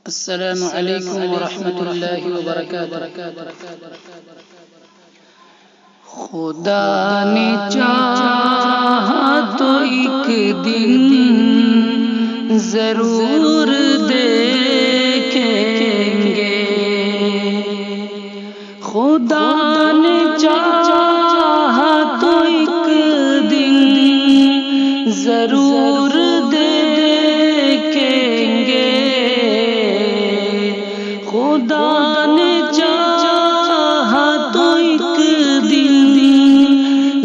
السلام علیکم ورحمۃ اللہ وبرکاتہ۔ خدا نے چاہا تو ایک دن ضرور دیکھیں گے، خدا نے چاہا تو ایک دن ضرور دیکھیں گے، خدا نے چاہا تو ایک دن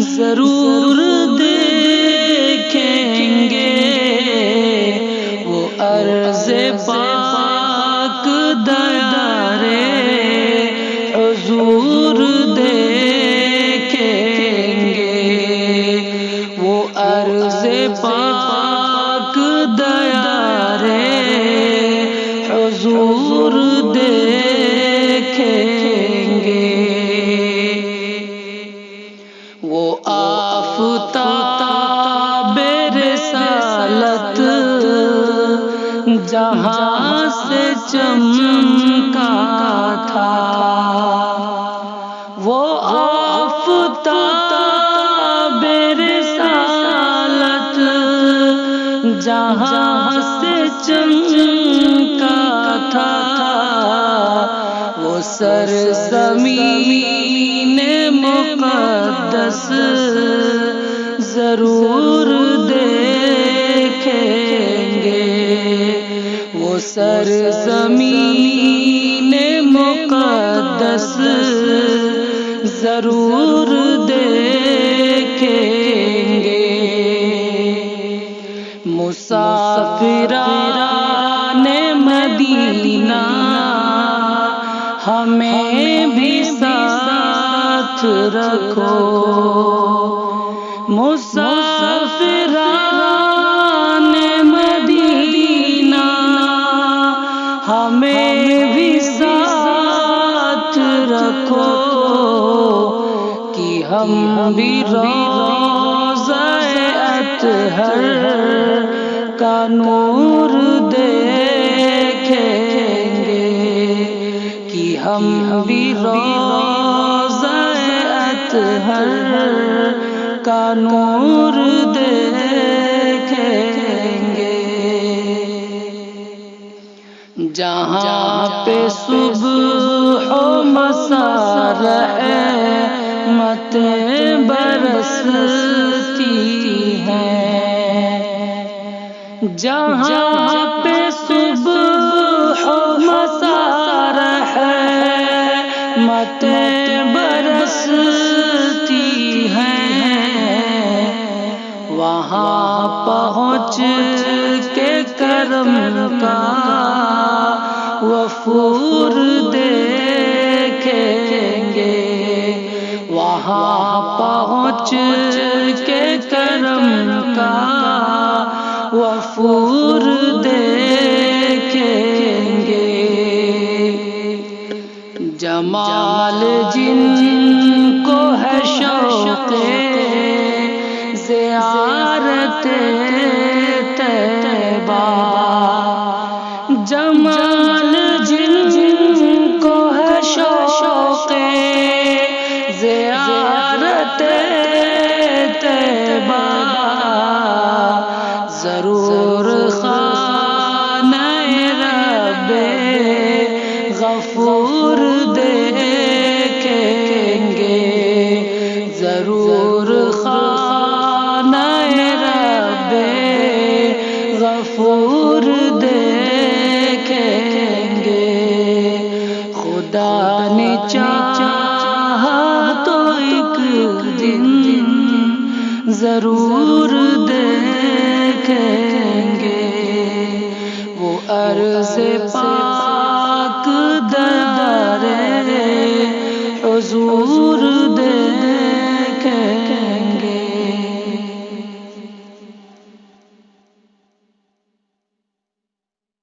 ضرور دیکھیں گے، وہ عرض پاک دیار حضور دیکھیں گے، وہ عرض پاک دیار حضور دیکھیں گے، وہ آفتاب رسالت جہاں سے چمکا تھا، وہ آفتاب رسالت جہاں سے چمکا تھا، وہ سرزمین مقدس ضرور دیکھیں گے، وہ سرزمین مقدس ضرور دیکھیں گے، مسافران مدینہ ہمیں بھی ساتھ رکھو، مسافران مدینہ ہمیں بھی ساتھ رکھو، کہ ہم بھی روضہ اطہر کا نور دیکھیں گے، کہ ہم بھی روضہ اطہر کا نور دیکھیں گے، جہاں پہ صبح و مساء رحمتیں برستی ہیں، جہاں پہ صبح و مساء رحمتیں برستی ہیں، وہاں پہنچ کے کرم کا وفور دیکھیں گے، وہاں پہنچ کے کرم کا وفور دیکھیں گے، جمال جن کو ہے شوق زیارت طیبہ، جمال جن کو ہے شوق زیارت طیبہ، ضرور خانہ رب غفور دیکھیں گے، ضرور خانہ رب غفور دیکھیں گے، خدا نے چاہا تو ایک دن ضرور دیکھیں گے، وہ عرض پاک دیار حضور